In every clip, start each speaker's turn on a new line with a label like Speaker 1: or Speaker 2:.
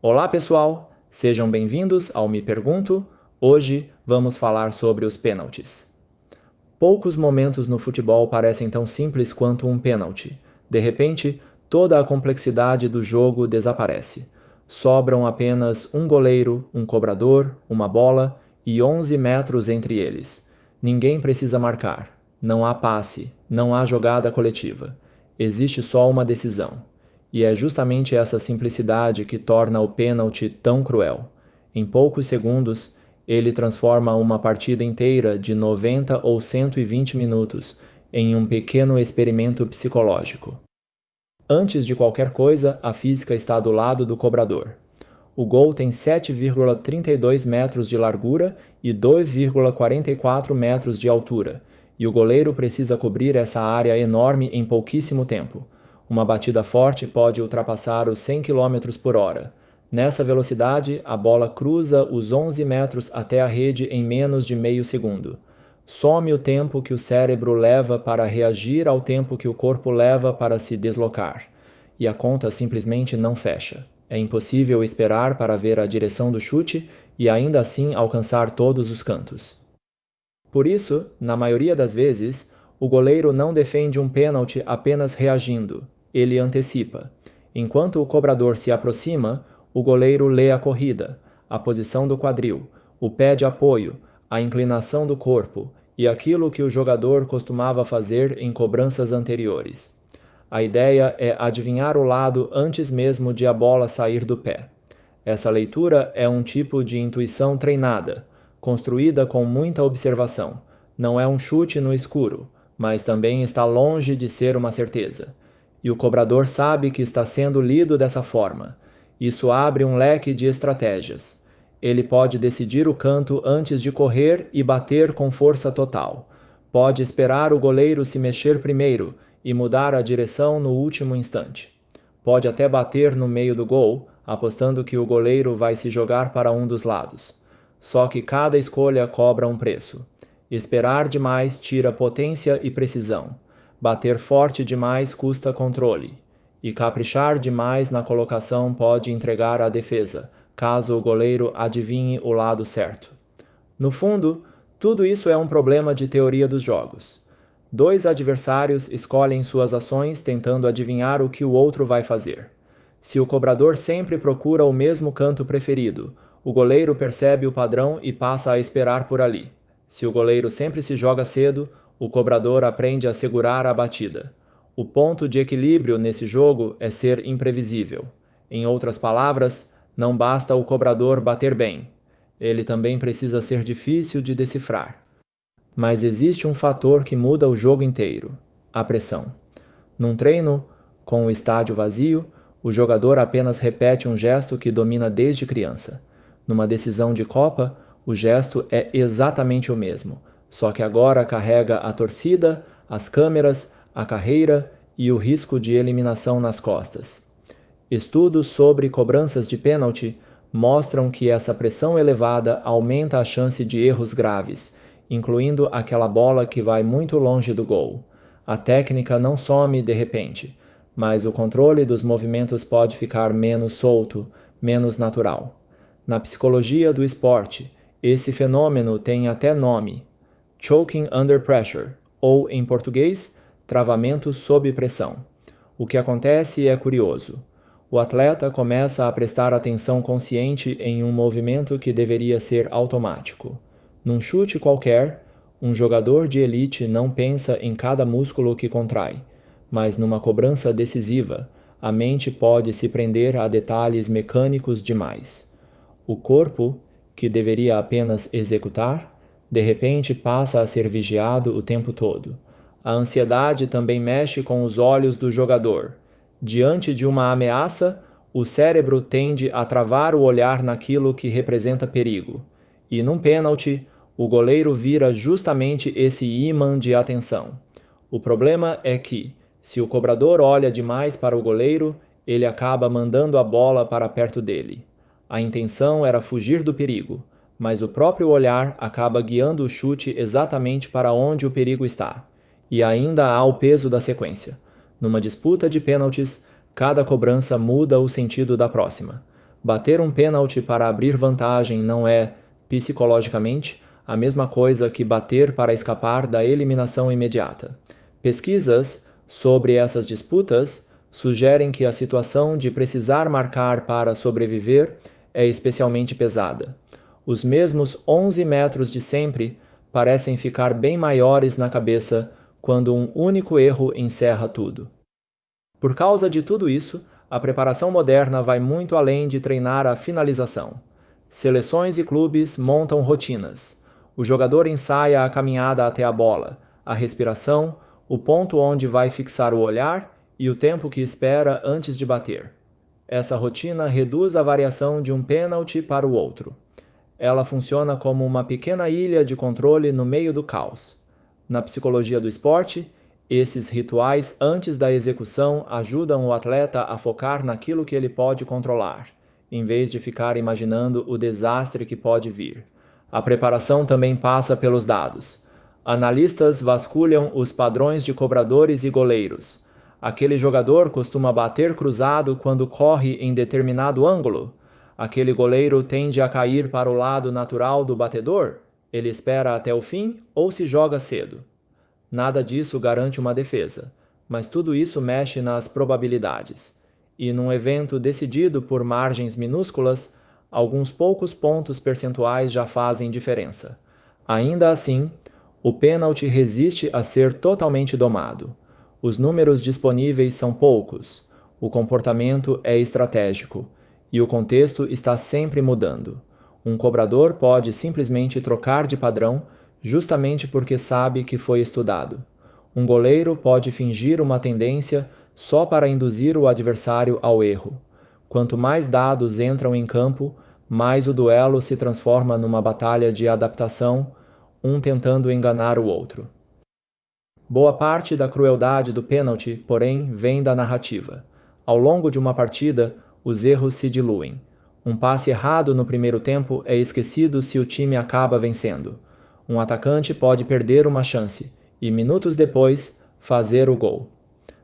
Speaker 1: Olá, pessoal! Sejam bem-vindos ao Me Pergunto. Hoje vamos falar sobre os pênaltis. Poucos momentos no futebol parecem tão simples quanto um pênalti. De repente, toda a complexidade do jogo desaparece. Sobram apenas um goleiro, um cobrador, uma bola e 11 metros entre eles. Ninguém precisa marcar. Não há passe, não há jogada coletiva. Existe só uma decisão. E é justamente essa simplicidade que torna o pênalti tão cruel. Em poucos segundos, ele transforma uma partida inteira de 90 ou 120 minutos em um pequeno experimento psicológico. Antes de qualquer coisa, a física está do lado do cobrador. O gol tem 7,32 metros de largura e 2,44 metros de altura, e o goleiro precisa cobrir essa área enorme em pouquíssimo tempo. Uma batida forte pode ultrapassar os 100 km por hora. Nessa velocidade, a bola cruza os 11 metros até a rede em menos de meio segundo. Some o tempo que o cérebro leva para reagir ao tempo que o corpo leva para se deslocar. E a conta simplesmente não fecha. É impossível esperar para ver a direção do chute e ainda assim alcançar todos os cantos. Por isso, na maioria das vezes, o goleiro não defende um pênalti apenas reagindo, ele antecipa. Enquanto o cobrador se aproxima, o goleiro lê a corrida, a posição do quadril, o pé de apoio, a inclinação do corpo e aquilo que o jogador costumava fazer em cobranças anteriores. A ideia é adivinhar o lado antes mesmo de a bola sair do pé. Essa leitura é um tipo de intuição treinada, construída com muita observação. Não é um chute no escuro, mas também está longe de ser uma certeza. E o cobrador sabe que está sendo lido dessa forma. Isso abre um leque de estratégias. Ele pode decidir o canto antes de correr e bater com força total. Pode esperar o goleiro se mexer primeiro e mudar a direção no último instante. Pode até bater no meio do gol, apostando que o goleiro vai se jogar para um dos lados. Só que cada escolha cobra um preço. Esperar demais tira potência e precisão. Bater forte demais custa controle. E caprichar demais na colocação pode entregar a defesa, caso o goleiro adivinhe o lado certo. No fundo, tudo isso é um problema de teoria dos jogos. Dois adversários escolhem suas ações tentando adivinhar o que o outro vai fazer. Se o cobrador sempre procura o mesmo canto preferido, o goleiro percebe o padrão e passa a esperar por ali. Se o goleiro sempre se joga cedo, o cobrador aprende a segurar a batida. O ponto de equilíbrio nesse jogo é ser imprevisível. Em outras palavras, não basta o cobrador bater bem. Ele também precisa ser difícil de decifrar. Mas existe um fator que muda o jogo inteiro: a pressão. Num treino, com o estádio vazio, o jogador apenas repete um gesto que domina desde criança. Numa decisão de Copa, o gesto é exatamente o mesmo, só que agora carrega a torcida, as câmeras, a carreira e o risco de eliminação nas costas. Estudos sobre cobranças de pênalti mostram que essa pressão elevada aumenta a chance de erros graves, incluindo aquela bola que vai muito longe do gol. A técnica não some de repente, mas o controle dos movimentos pode ficar menos solto, menos natural. Na psicologia do esporte, esse fenômeno tem até nome: choking under pressure, ou, em português, travamento sob pressão. O que acontece é curioso. O atleta começa a prestar atenção consciente em um movimento que deveria ser automático. Num chute qualquer, um jogador de elite não pensa em cada músculo que contrai, mas numa cobrança decisiva, a mente pode se prender a detalhes mecânicos demais. O corpo, que deveria apenas executar, de repente passa a ser vigiado o tempo todo. A ansiedade também mexe com os olhos do jogador. Diante de uma ameaça, o cérebro tende a travar o olhar naquilo que representa perigo. E num pênalti, o goleiro vira justamente esse ímã de atenção. O problema é que, se o cobrador olha demais para o goleiro, ele acaba mandando a bola para perto dele. A intenção era fugir do perigo, mas o próprio olhar acaba guiando o chute exatamente para onde o perigo está. E ainda há o peso da sequência. Numa disputa de pênaltis, cada cobrança muda o sentido da próxima. Bater um pênalti para abrir vantagem não é, psicologicamente, a mesma coisa que bater para escapar da eliminação imediata. Pesquisas sobre essas disputas sugerem que a situação de precisar marcar para sobreviver é especialmente pesada. Os mesmos 11 metros de sempre parecem ficar bem maiores na cabeça quando um único erro encerra tudo. Por causa de tudo isso, a preparação moderna vai muito além de treinar a finalização. Seleções e clubes montam rotinas. O jogador ensaia a caminhada até a bola, a respiração, o ponto onde vai fixar o olhar e o tempo que espera antes de bater. Essa rotina reduz a variação de um pênalti para o outro. Ela funciona como uma pequena ilha de controle no meio do caos. Na psicologia do esporte, esses rituais antes da execução ajudam o atleta a focar naquilo que ele pode controlar, em vez de ficar imaginando o desastre que pode vir. A preparação também passa pelos dados. Analistas vasculham os padrões de cobradores e goleiros. Aquele jogador costuma bater cruzado quando corre em determinado ângulo. Aquele goleiro tende a cair para o lado natural do batedor? Ele espera até o fim ou se joga cedo? Nada disso garante uma defesa, mas tudo isso mexe nas probabilidades. E num evento decidido por margens minúsculas, alguns poucos pontos percentuais já fazem diferença. Ainda assim, o pênalti resiste a ser totalmente domado. Os números disponíveis são poucos, o comportamento é estratégico, e o contexto está sempre mudando. Um cobrador pode simplesmente trocar de padrão justamente porque sabe que foi estudado. Um goleiro pode fingir uma tendência só para induzir o adversário ao erro. Quanto mais dados entram em campo, mais o duelo se transforma numa batalha de adaptação, um tentando enganar o outro. Boa parte da crueldade do pênalti, porém, vem da narrativa. Ao longo de uma partida, os erros se diluem. Um passe errado no primeiro tempo é esquecido se o time acaba vencendo. Um atacante pode perder uma chance e, minutos depois, fazer o gol.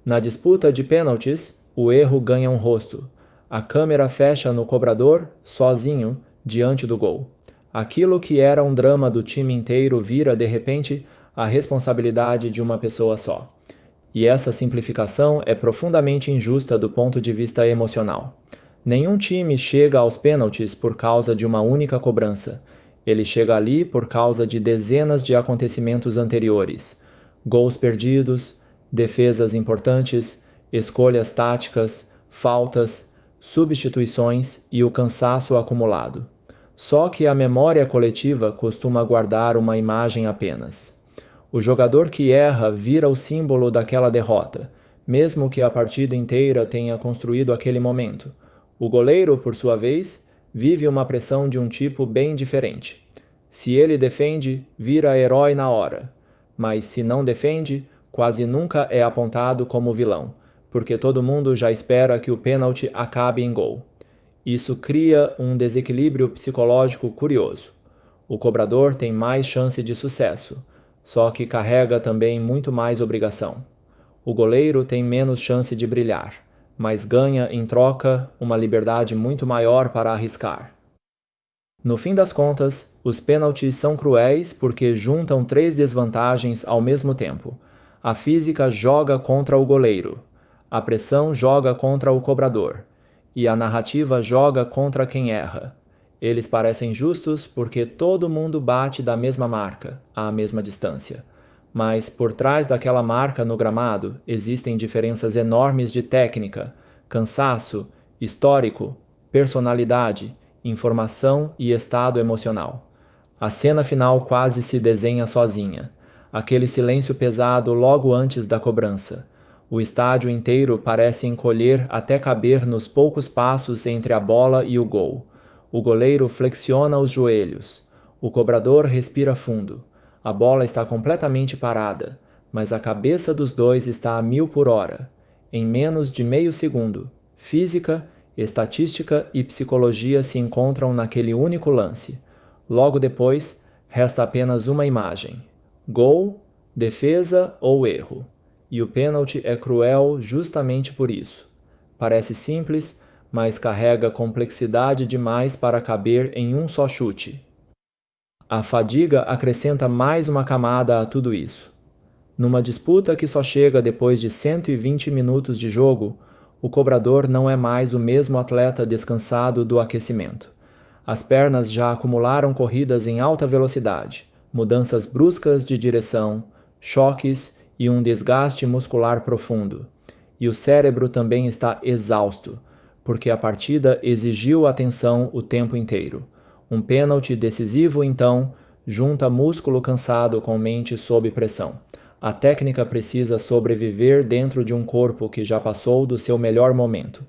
Speaker 1: Na disputa de pênaltis, o erro ganha um rosto. A câmera fecha no cobrador, sozinho, diante do gol. Aquilo que era um drama do time inteiro vira, de repente, a responsabilidade de uma pessoa só. E essa simplificação é profundamente injusta do ponto de vista emocional. Nenhum time chega aos pênaltis por causa de uma única cobrança. Ele chega ali por causa de dezenas de acontecimentos anteriores. Gols perdidos, defesas importantes, escolhas táticas, faltas, substituições e o cansaço acumulado. Só que a memória coletiva costuma guardar uma imagem apenas. O jogador que erra vira o símbolo daquela derrota, mesmo que a partida inteira tenha construído aquele momento. O goleiro, por sua vez, vive uma pressão de um tipo bem diferente. Se ele defende, vira herói na hora. Mas se não defende, quase nunca é apontado como vilão, porque todo mundo já espera que o pênalti acabe em gol. Isso cria um desequilíbrio psicológico curioso. O cobrador tem mais chance de sucesso, só que carrega também muito mais obrigação. O goleiro tem menos chance de brilhar, mas ganha em troca uma liberdade muito maior para arriscar. No fim das contas, os pênaltis são cruéis porque juntam 3 desvantagens ao mesmo tempo. A física joga contra o goleiro, a pressão joga contra o cobrador, e a narrativa joga contra quem erra. Eles parecem justos porque todo mundo bate da mesma marca, à mesma distância. Mas por trás daquela marca no gramado existem diferenças enormes de técnica, cansaço, histórico, personalidade, informação e estado emocional. A cena final quase se desenha sozinha. Aquele silêncio pesado logo antes da cobrança. O estádio inteiro parece encolher até caber nos poucos passos entre a bola e o gol. O goleiro flexiona os joelhos. O cobrador respira fundo. A bola está completamente parada, mas a cabeça dos dois está a 1000 por hora. Em menos de meio segundo, física, estatística e psicologia se encontram naquele único lance. Logo depois, resta apenas uma imagem: gol, defesa ou erro. E o pênalti é cruel justamente por isso. Parece simples, mas carrega complexidade demais para caber em um só chute. A fadiga acrescenta mais uma camada a tudo isso. Numa disputa que só chega depois de 120 minutos de jogo, o cobrador não é mais o mesmo atleta descansado do aquecimento. As pernas já acumularam corridas em alta velocidade, mudanças bruscas de direção, choques e um desgaste muscular profundo. E o cérebro também está exausto, porque a partida exigiu atenção o tempo inteiro. Um pênalti decisivo, então, junta músculo cansado com mente sob pressão. A técnica precisa sobreviver dentro de um corpo que já passou do seu melhor momento.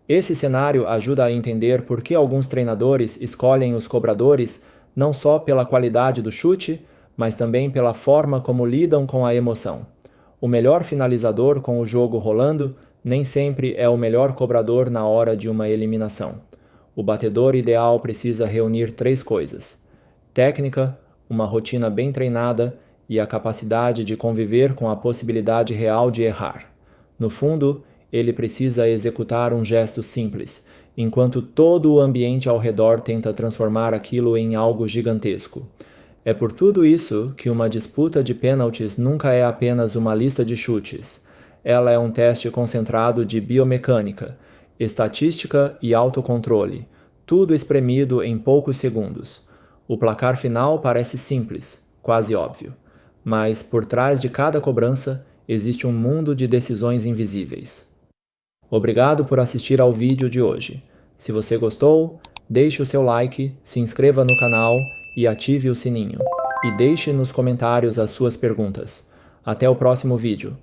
Speaker 1: Esse cenário ajuda a entender por que alguns treinadores escolhem os cobradores não só pela qualidade do chute, mas também pela forma como lidam com a emoção. O melhor finalizador com o jogo rolando nem sempre é o melhor cobrador na hora de uma eliminação. O batedor ideal precisa reunir 3 coisas: técnica, uma rotina bem treinada e a capacidade de conviver com a possibilidade real de errar. No fundo, ele precisa executar um gesto simples, enquanto todo o ambiente ao redor tenta transformar aquilo em algo gigantesco. É por tudo isso que uma disputa de pênaltis nunca é apenas uma lista de chutes. Ela é um teste concentrado de biomecânica, estatística e autocontrole, tudo espremido em poucos segundos. O placar final parece simples, quase óbvio, mas por trás de cada cobrança existe um mundo de decisões invisíveis. Obrigado por assistir ao vídeo de hoje. Se você gostou, deixe o seu like, se inscreva no canal e ative o sininho. E deixe nos comentários as suas perguntas. Até o próximo vídeo.